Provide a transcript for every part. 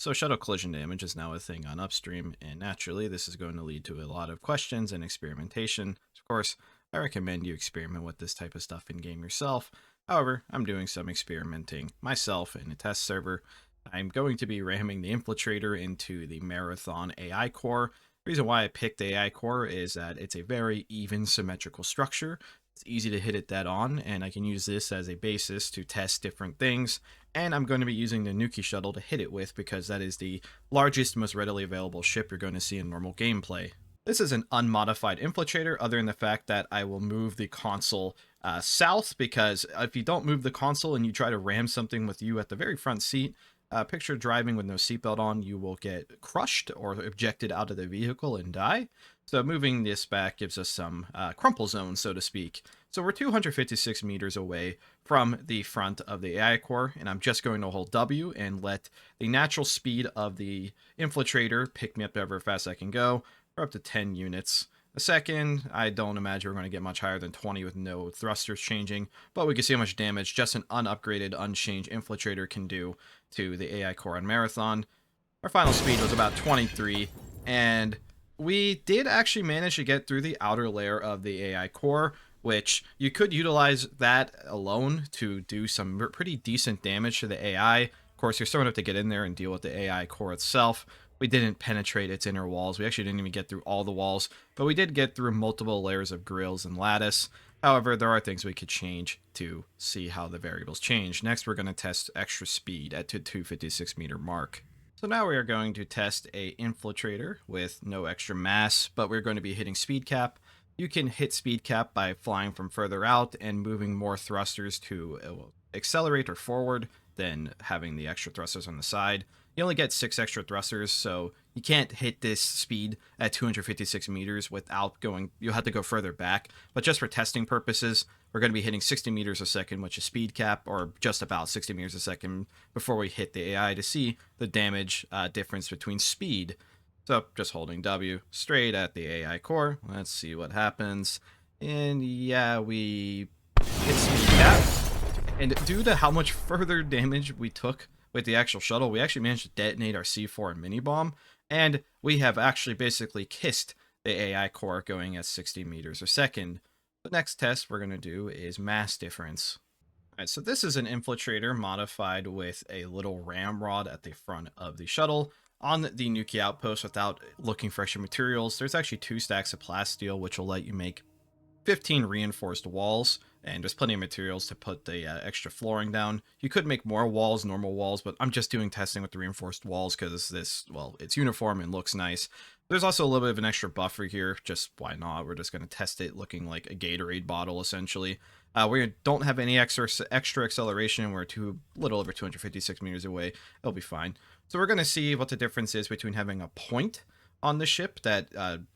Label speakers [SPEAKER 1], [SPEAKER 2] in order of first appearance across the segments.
[SPEAKER 1] So shuttle collision damage is now a thing on Upstream, and naturally this is going to lead to a lot of questions and experimentation. Of course, I recommend you experiment with this type of stuff in-game yourself. However, I'm doing some experimenting myself in a test server. I'm going to be ramming the Infiltrator into the Marathon AI core. The reason why I picked the AI core is that it's a very even symmetrical structure. It's easy to hit it dead on, and I can use this as a basis to test different things. And I'm going to be using the Nuki Shuttle to hit it with because that is the largest, most readily available ship you're going to see in normal gameplay. This is an unmodified infiltrator, other than the fact that I will move the console south, because if you don't move the console and you try to ram something with you at the very front seat, picture driving with no seatbelt on, you will get crushed or ejected out of the vehicle and die. So moving this back gives us some crumple zone, so to speak. So we're 256 meters away from the front of the AI core, and I'm just going to hold W and let the natural speed of the infiltrator pick me up ever fast I can go. We're up to 10 units a second. I don't imagine we're going to get much higher than 20 with no thrusters changing, but we can see how much damage just an unupgraded, unchanged infiltrator can do to the AI core on Marathon. Our final speed was about 23, and we did actually manage to get through the outer layer of the AI core, which you could utilize that alone to do some pretty decent damage to the AI. Of course, you're still going to have to get in there and deal with the AI core itself. We didn't penetrate its inner walls. We actually didn't even get through all the walls, but we did get through multiple layers of grills and lattice. However, there are things we could change to see how the variables change. Next, we're going to test extra speed at the 256 meter mark. So now we are going to test a infiltrator with no extra mass, but we're going to be hitting speed cap. You can hit speed cap by flying from further out and moving more thrusters to accelerate or forward than having the extra thrusters on the side. You only get 6 extra thrusters, so you can't hit this speed at 256 meters without going, you'll have to go further back. But just for testing purposes, we're going to be hitting 60 meters a second, which is speed cap, or just about 60 meters a second before we hit the AI to see the damage difference between speed. So just holding W straight at the AI core. Let's see what happens. And yeah, we hit speed cap. And due to how much further damage we took with the actual shuttle, we actually managed to detonate our C4 mini bomb. And we have actually basically kissed the AI core going at 60 meters a second. The next test we're going to do is mass difference. Alright, so this is an infiltrator modified with a little ramrod at the front of the shuttle. On the Nuki outpost, without looking for extra materials, there's actually 2 stacks of plasteel, which will let you make 15 reinforced walls, and there's plenty of materials to put the extra flooring down. You could make more walls, normal walls, but I'm just doing testing with the reinforced walls because this, well, it's uniform and looks nice. There's also a little bit of an extra buffer here, just why not? We're just going to test it looking like a Gatorade bottle, essentially. We don't have any extra acceleration. We're little over 256 meters away. It'll be fine. So we're going to see what the difference is between having a point on the ship that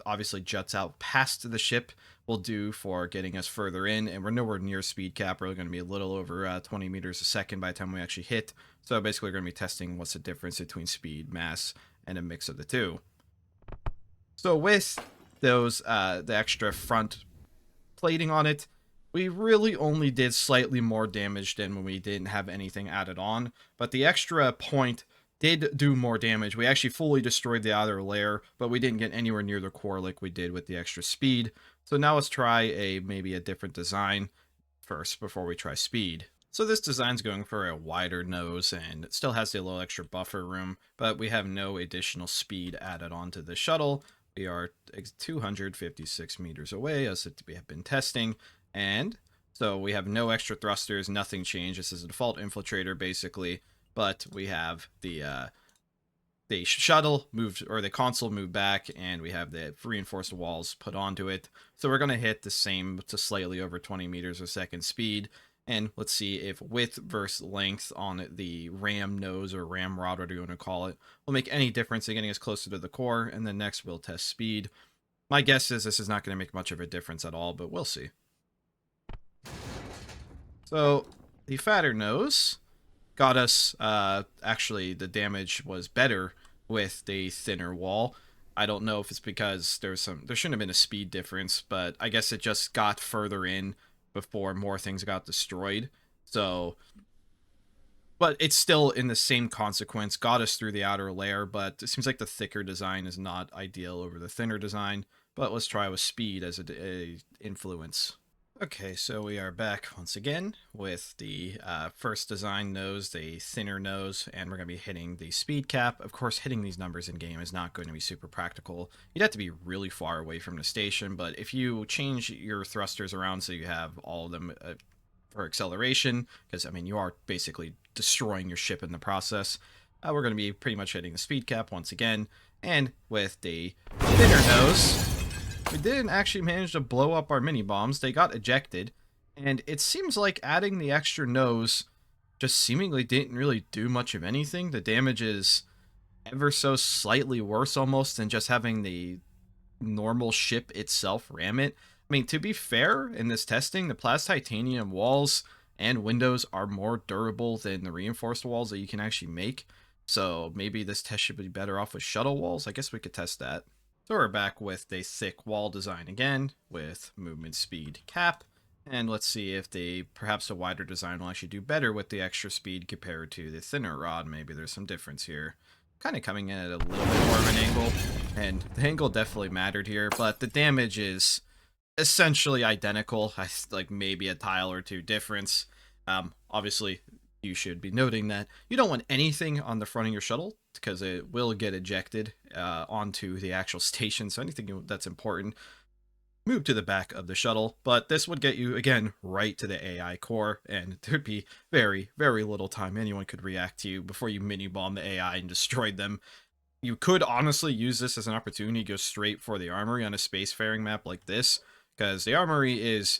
[SPEAKER 1] obviously juts out past the ship will do for getting us further in, and we're nowhere near speed cap. We're going to be a little over 20 meters a second by the time we actually hit. So basically we're going to be testing what's the difference between speed, mass, and a mix of the two. So with those the extra front plating on it, we really only did slightly more damage than when we didn't have anything added on, but the extra point did do more damage. We actually fully destroyed the outer layer, but we didn't get anywhere near the core like we did with the extra speed. So now let's try maybe a different design first before we try speed. So this design's going for a wider nose, and it still has a little extra buffer room, but we have no additional speed added onto the shuttle. We are 256 meters away, as we have been testing, and so we have no extra thrusters, nothing changed. This is a default infiltrator, basically. But we have the shuttle moved, or the console moved back, and we have the reinforced walls put onto it. So we're going to hit the same to slightly over 20 meters a second speed. And let's see if width versus length on the ram nose or ramrod, whatever you want to call it, will make any difference in getting us closer to the core. And then next we'll test speed. My guess is this is not going to make much of a difference at all, but we'll see. So the fatter nose got us, actually the damage was better with the thinner wall. I don't know if it's because there shouldn't have been a speed difference, but I guess it just got further in before more things got destroyed. So But it's still in the same consequence, got us through the outer layer, but it seems like the thicker design is not ideal over the thinner design. But let's try with speed as a influence. Okay, so we are back once again with the first design nose, the thinner nose, and we're going to be hitting the speed cap. Of course, hitting these numbers in game is not going to be super practical. You'd have to be really far away from the station, but if you change your thrusters around so you have all of them for acceleration, because, I mean, you are basically destroying your ship in the process, we're going to be pretty much hitting the speed cap once again, and with the thinner nose, we didn't actually manage to blow up our mini bombs. They got ejected, and it seems like adding the extra nose just seemingly didn't really do much of anything. The damage is ever so slightly worse almost than just having the normal ship itself ram it. I mean, to be fair, in this testing, the plastic titanium walls and windows are more durable than the reinforced walls that you can actually make. So maybe this test should be better off with shuttle walls. I guess we could test that. So we're back with a thick wall design again, with movement speed cap. And let's see if perhaps a wider design will actually do better with the extra speed compared to the thinner rod. Maybe there's some difference here. Kind of coming in at a little bit more of an angle, and the angle definitely mattered here, but the damage is essentially identical. Like maybe a tile or two difference. Obviously, you should be noting that you don't want anything on the front of your shuttle because it will get ejected onto the actual station. So anything that's important, move to the back of the shuttle. But this would get you, again, right to the AI core, and there'd be very, very little time anyone could react to you before you mini-bomb the AI and destroyed them. You could honestly use this as an opportunity to go straight for the armory on a spacefaring map like this, because the armory is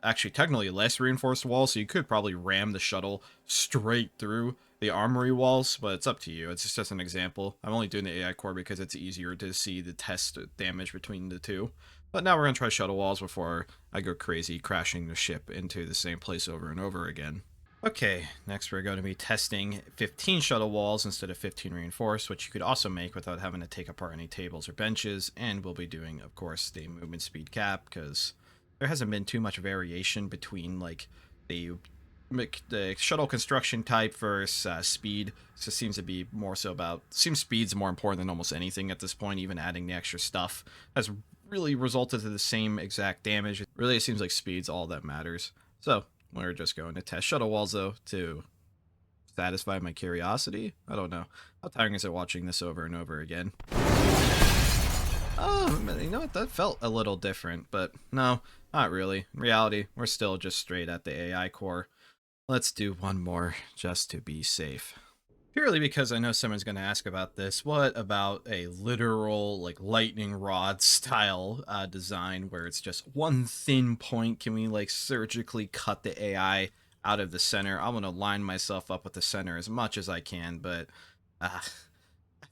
[SPEAKER 1] actually technically less reinforced walls, so you could probably ram the shuttle straight through the armory walls, but it's up to you. It's just an example. I'm only doing the AI core because it's easier to see the test damage between the two. But now we're going to try shuttle walls before I go crazy crashing the ship into the same place over and over again. Okay, next we're going to be testing 15 shuttle walls instead of 15 reinforced, which you could also make without having to take apart any tables or benches, and we'll be doing, of course, the movement speed cap, because there hasn't been too much variation between, like, the shuttle construction type versus speed. So it seems to be more so about, seems speed's more important than almost anything at this point. Even adding the extra stuff has really resulted to the same exact damage. Really, it seems like speed's all that matters. So we're just going to test shuttle walls, though, to satisfy my curiosity. I don't know. How tiring is it watching this over and over again? Oh, you know what? That felt a little different, but no, not really. In reality, we're still just straight at the AI core. Let's do one more just to be safe. Purely because I know someone's going to ask about this. What about a literal, like, lightning rod style design where it's just one thin point? Can we, like, surgically cut the AI out of the center? I want to line myself up with the center as much as I can, but I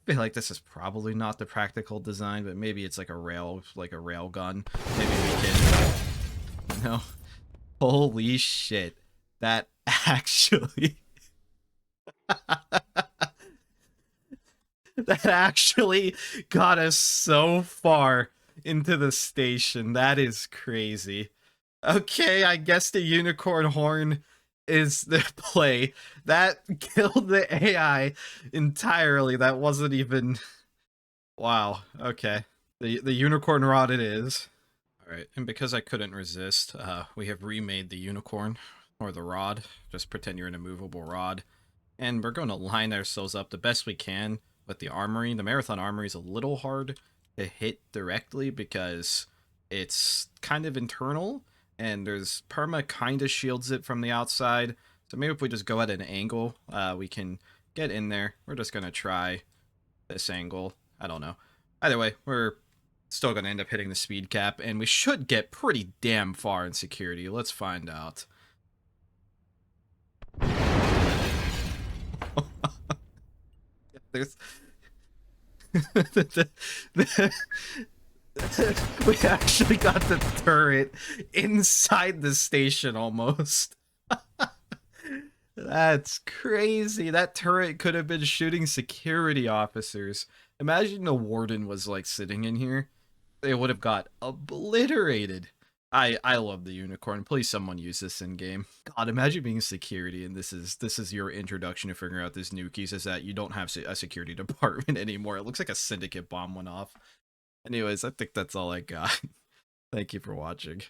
[SPEAKER 1] feel like this is probably not the practical design, but maybe it's like a rail gun. Maybe we can, you know, holy shit. That actually that actually got us so far into the station. That is crazy. Okay, I guess the unicorn horn is the play. That killed the AI entirely. That wasn't even... Wow, okay. The unicorn rod it is. Alright, and because I couldn't resist, we have remade the unicorn, or the rod. Just pretend you're an immovable rod. And we're going to line ourselves up the best we can with the armory. The Marathon armory is a little hard to hit directly because it's kind of internal, and there's perma kind of shields it from the outside. So maybe if we just go at an angle, we can get in there. We're just going to try this angle. I don't know. Either way, we're still going to end up hitting the speed cap, and we should get pretty damn far in security. Let's find out. There's we actually got the turret inside the station almost. That's crazy. That turret could have been shooting security officers. Imagine the warden was like sitting in here. They would have got obliterated. I love the unicorn. Please, someone use this in game. God, imagine being security, and this is your introduction to figuring out this Nukies is that you don't have a security department anymore. It looks like a syndicate bomb went off. Anyways, I think that's all I got. Thank you for watching.